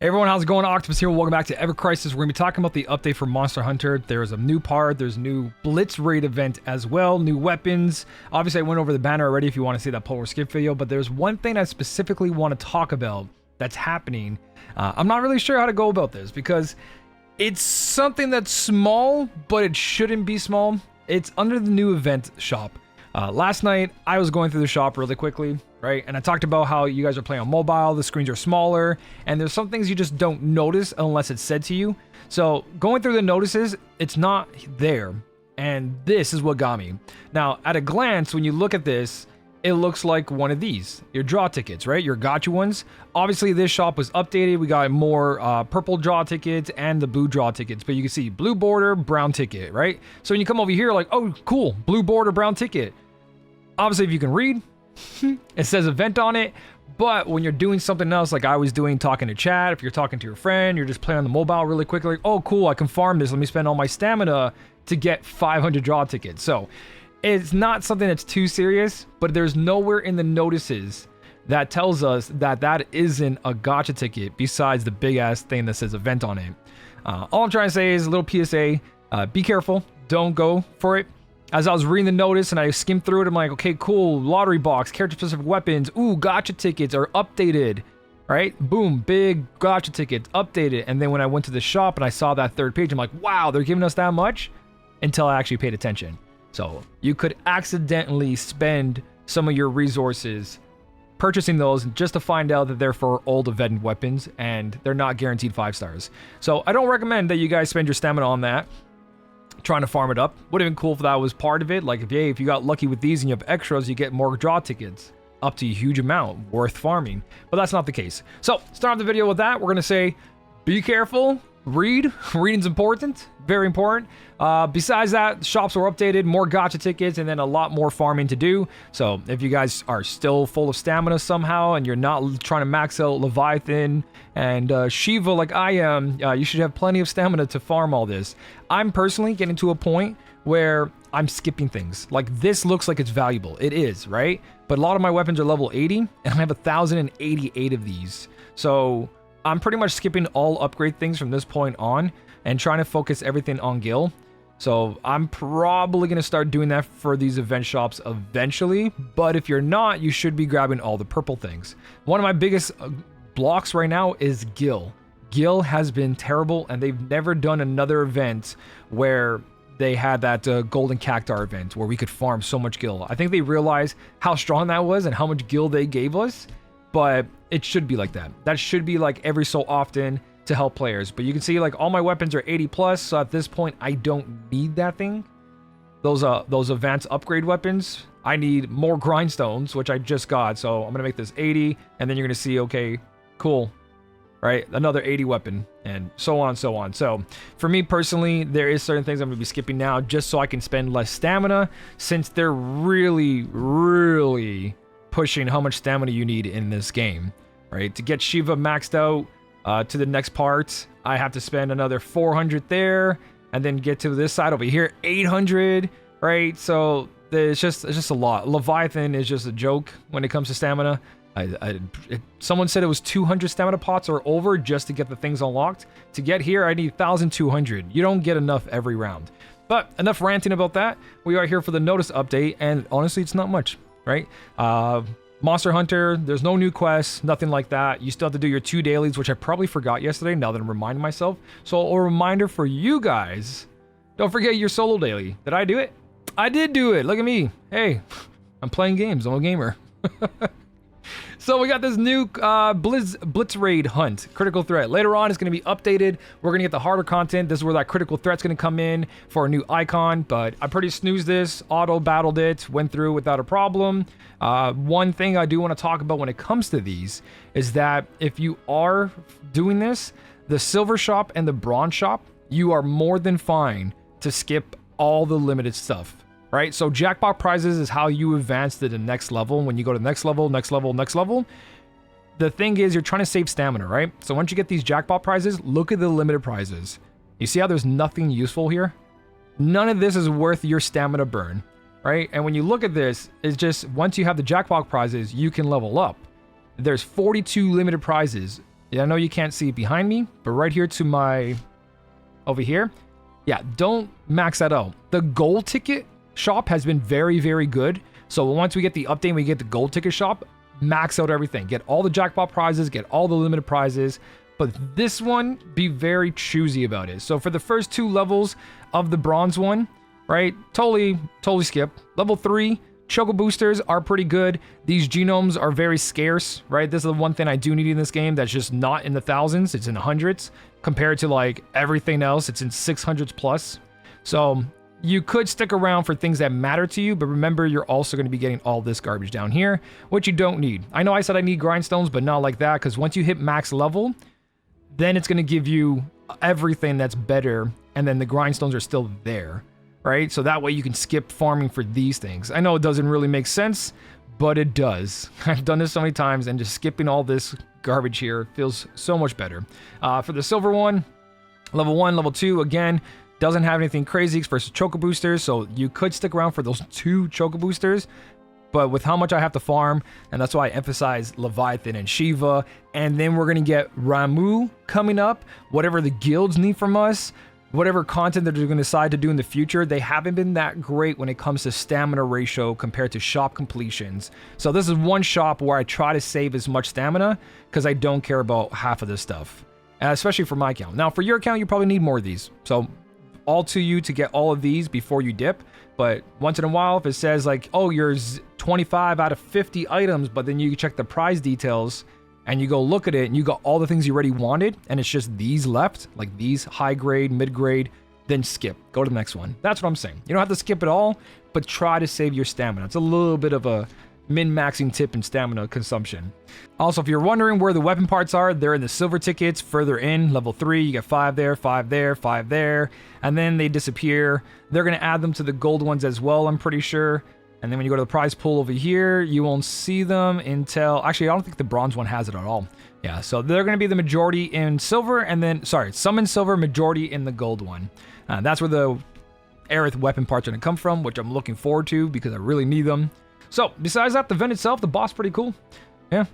Hey everyone, how's it going? Octopus here. Welcome back to evercrisis. We're going to be talking about the update for Monster Hunter. There's a new part, there's a new Blitz raid event as well, new weapons. Obviously, I went over the banner already if you want to see that polar skip video, but there's one thing I specifically want to talk about that's happening. I'm not really sure how to go about this because it's something that's small, but it shouldn't be small. It's under the new event shop. Last night, I was going through the shop really quickly, right? And I talked about how you guys are playing on mobile, the screens are smaller, and there's some things you just don't notice unless it's said to you. So going through the notices, it's not there. And this is what got me. Now, at a glance, when you look at this, it looks like one of these, your draw tickets, right? Your gotcha ones. Obviously, this shop was updated. We got more purple draw tickets and the blue draw tickets, but you can see blue border, brown ticket, right? So when you come over here, like, oh, cool, blue border, brown ticket. Obviously, if you can read, it says event on it, but when you're doing something else, like I was doing, talking to chat, if you're talking to your friend, you're just playing on the mobile really quickly, like, oh, cool, I can farm this. Let me spend all my stamina to get 500 draw tickets. So it's not something that's too serious, but there's nowhere in the notices that tells us that that isn't a gotcha ticket besides the big ass thing that says event on it. All I'm trying to say is a little PSA, be careful, don't go for it. As I was reading the notice and I skimmed through it, I'm like, okay, cool, lottery box, character-specific weapons, ooh, gotcha tickets are updated, right? Boom, big gotcha tickets, updated. And then when I went to the shop and I saw that third page, I'm like, wow, they're giving us that much? Until I actually paid attention. So you could accidentally spend some of your resources purchasing those just to find out that they're for old event weapons and they're not guaranteed 5 stars. So I don't recommend that you guys spend your stamina on that, trying to farm it up. Would have been cool if that was part of it. Like, if you got lucky with these and you have extras, you get more draw tickets up to a huge amount worth farming. But that's not the case. So, start off the video with that. We're going to say, be careful. Read. Reading's important. Very important. Besides that, shops were updated, more gotcha tickets, and then a lot more farming to do. So if you guys are still full of stamina somehow and you're not trying to max out Leviathan and Shiva like I am, you should have plenty of stamina to farm all this. I'm personally getting to a point where I'm skipping things. Like, this looks like it's valuable. It is, right? But a lot of my weapons are level 80, and I have 1,088 of these. So I'm pretty much skipping all upgrade things from this point on and trying to focus everything on Gil. So I'm probably going to start doing that for these event shops eventually. But if you're not, you should be grabbing all the purple things. One of my biggest blocks right now is Gil. Gil has been terrible, and they've never done another event where they had that golden cactar event where we could farm so much Gil. I think they realized how strong that was and how much Gil they gave us. But it should be like that. That should be like every so often to help players. But you can see, like, all my weapons are 80 plus, so at this point I don't need that thing. Those advanced upgrade weapons, I need more grindstones, which I just got. So I'm gonna make this 80, and then you're gonna see, okay, cool, right, another 80 weapon, and so on and so on. So for me personally, there is certain things I'm gonna be skipping now just so I can spend less stamina, since they're really pushing how much stamina you need in this game, right? To get Shiva maxed out to the next part, I have to spend another 400 there, and then get to this side over here, 800, right? So it's just a lot. Leviathan is just a joke when it comes to stamina. Someone said it was 200 stamina pots or over just to get the things unlocked. To get here, I need 1,200. You don't get enough every round. But enough ranting about that. We are here for the notice update, and honestly, it's not much, right? Monster Hunter, there's no new quests, nothing like that. You still have to do your 2 dailies, which I probably forgot yesterday, now that I'm reminding myself. So a reminder for you guys, don't forget your solo daily. Did I do it? I did do it. Look at me. Hey, I'm playing games. I'm a gamer. So we got this new Blitz raid hunt, critical threat. Later on, it's going to be updated. We're going to get the harder content. This is where that critical threat's going to come in for a new icon, but I pretty snoozed this, auto battled it, went through without a problem. One thing I do want to talk about when it comes to these is that if you are doing this, the silver shop and the bronze shop, you are more than fine to skip all the limited stuff. Right? So jackpot prizes is how you advance to the next level. When you go to the next level, the thing is you're trying to save stamina, right? So once you get these jackpot prizes, look at the limited prizes. You see how there's nothing useful here? None of this is worth your stamina burn, right? And when you look at this, it's just once you have the jackpot prizes, you can level up. There's 42 limited prizes Yeah, I know you can't see it behind me, but right here to my... over here. Yeah, don't max that out. The gold ticket shop has been very, very good. So once we get the update, we get the gold ticket shop, max out everything. Get all the jackpot prizes, get all the limited prizes. But this one, be very choosy about it. So for the first 2 levels of the bronze one, right? Totally skip. Level 3, Choco Boosters are pretty good. These genomes are very scarce, right? This is the one thing I do need in this game that's just not in the thousands. It's in the hundreds. Compared to like everything else, it's in 600s plus. So you could stick around for things that matter to you, but remember you're also going to be getting all this garbage down here, which you don't need. I know I said I need grindstones, but not like that, because once you hit max level, then it's going to give you everything that's better, and then the grindstones are still there, right? So that way you can skip farming for these things. I know it doesn't really make sense, but it does. I've done this so many times, and just skipping all this garbage here feels so much better. For the silver one, level 1, level 2, again, doesn't have anything crazy versus Choco Boosters, so you could stick around for those 2 Choco Boosters. But with how much I have to farm, and that's why I emphasize Leviathan and Shiva, and then we're going to get Ramu coming up, whatever the guilds need from us, whatever content that they're going to decide to do in the future, they haven't been that great when it comes to stamina ratio compared to shop completions. So this is one shop where I try to save as much stamina, because I don't care about half of this stuff, especially for my account. Now for your account, you probably need more of these, so all to you to get all of these before you dip. But once in a while, if it says like, oh, you're 25 out of 50 items, but then you check the prize details and you go look at it and you got all the things you already wanted and it's just these left, like these high grade, mid grade, then skip. Go to the next one. That's what I'm saying. You don't have to skip it all, but try to save your stamina. It's a little bit of a min-maxing tip in stamina consumption. Also, if you're wondering where the weapon parts are, they're in the silver tickets further in. Level 3, you get 5 there, 5 there, 5 there, and then they disappear. They're going to add them to the gold ones as well, I'm pretty sure. And then when you go to the prize pool over here, you won't see them until... Actually, I don't think the bronze one has it at all. Yeah, so they're going to be the majority in silver, and then... Sorry, some in silver, majority in the gold one. That's where the Aerith weapon parts are going to come from, which I'm looking forward to because I really need them. So, besides that, the vent itself, the boss, pretty cool. Yeah.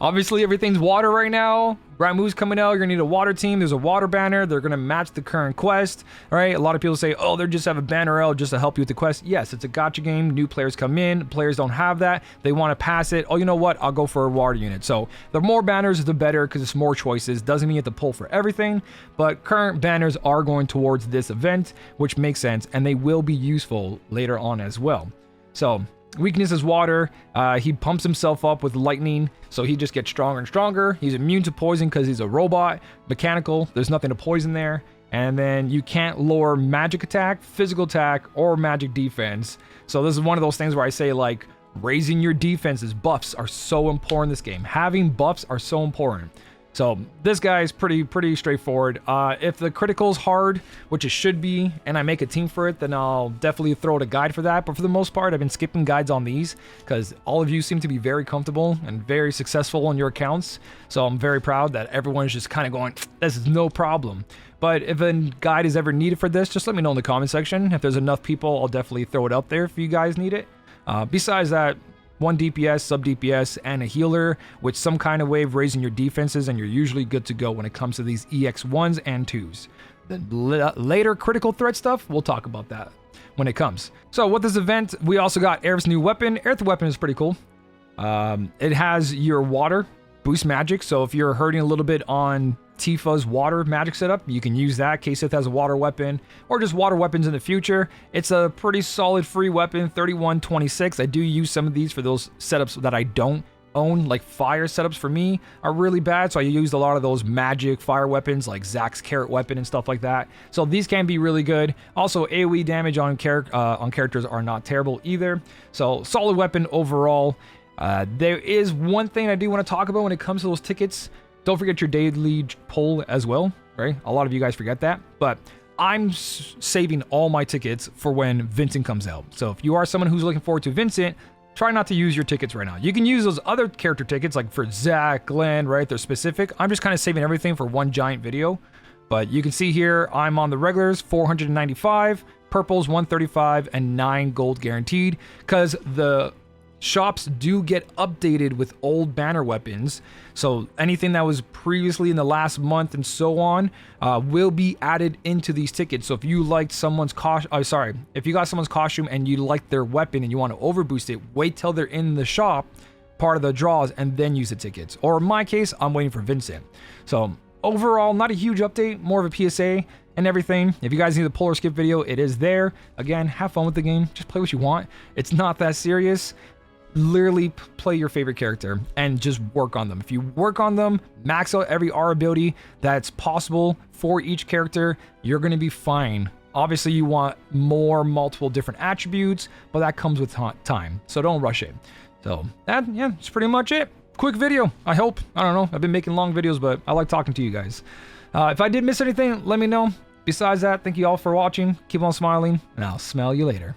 Obviously, everything's water right now. Ramu's coming out. You're going to need a water team. There's a water banner. They're going to match the current quest. All right. A lot of people say, oh, they just have a banner out just to help you with the quest. Yes, it's a gacha game. New players come in. Players don't have that. They want to pass it. Oh, you know what? I'll go for a water unit. So, the more banners, the better because it's more choices. Doesn't mean you have to pull for everything. But current banners are going towards this event, which makes sense. And they will be useful later on as well. So, weakness is water. He pumps himself up with lightning, so he just gets stronger and stronger. He's immune to poison because he's a robot. Mechanical, there's nothing to poison there. And then you can't lower magic attack, physical attack, or magic defense. So this is one of those things where I say, like, raising your defenses, buffs are so important in this game. Having buffs are so important. So this guy is pretty straightforward. If the critical's hard, which it should be, and I make a team for it, then I'll definitely throw out a guide for that. But for the most part, I've been skipping guides on these because all of you seem to be very comfortable and very successful on your accounts. So I'm very proud that everyone's just kind of going, this is no problem. But if a guide is ever needed for this, just let me know in the comment section. If there's enough people, I'll definitely throw it out there if you guys need it. Besides that, 1 DPS, sub DPS, and a healer with some kind of way of raising your defenses, and you're usually good to go when it comes to these EX1s and 2s. The later critical threat stuff, we'll talk about that when it comes. So with this event, we also got Aerith's new weapon. Aerith's weapon is pretty cool. It has your water boost magic, so if you're hurting a little bit on Tifa's water magic setup, you can use that. K-Sith has a water weapon, or just water weapons in the future. It's a pretty solid free weapon, 3126. I do use some of these for those setups that I don't own, like fire setups for me are really bad, so I used a lot of those magic fire weapons like Zack's carrot weapon and stuff like that. So these can be really good. Also, AoE damage on characters are not terrible either. So solid weapon overall. There is one thing I do want to talk about when it comes to those tickets. Don't forget your daily pull as well, right? A lot of you guys forget that, but I'm saving all my tickets for when Vincent comes out. So if you are someone who's looking forward to Vincent, try not to use your tickets right now. You can use those other character tickets like for Zack, Glenn, right? They're specific. I'm just kind of saving everything for one giant video. But you can see here, I'm on the regulars, 495, purples, 135, and 9 gold guaranteed. Because the shops do get updated with old banner weapons. So anything that was previously in the last month and so on will be added into these tickets. So if you liked someone's if you got someone's costume and you like their weapon and you want to overboost it, wait till they're in the shop, part of the draws, and then use the tickets. Or in my case, I'm waiting for Vincent. So overall, not a huge update, more of a PSA and everything. If you guys need the pull or skip video, it is there. Again, have fun with the game. Just play what you want. It's not that serious. Literally play your favorite character and just work on them. If you work on them, max out every R ability that's possible for each character, you're going to be fine. Obviously, you want multiple different attributes, but that comes with time. So don't rush it. So that's pretty much it. Quick video, I hope. I don't know. I've been making long videos, but I like talking to you guys. If I did miss anything, let me know. Besides that, thank you all for watching. Keep on smiling, and I'll smell you later.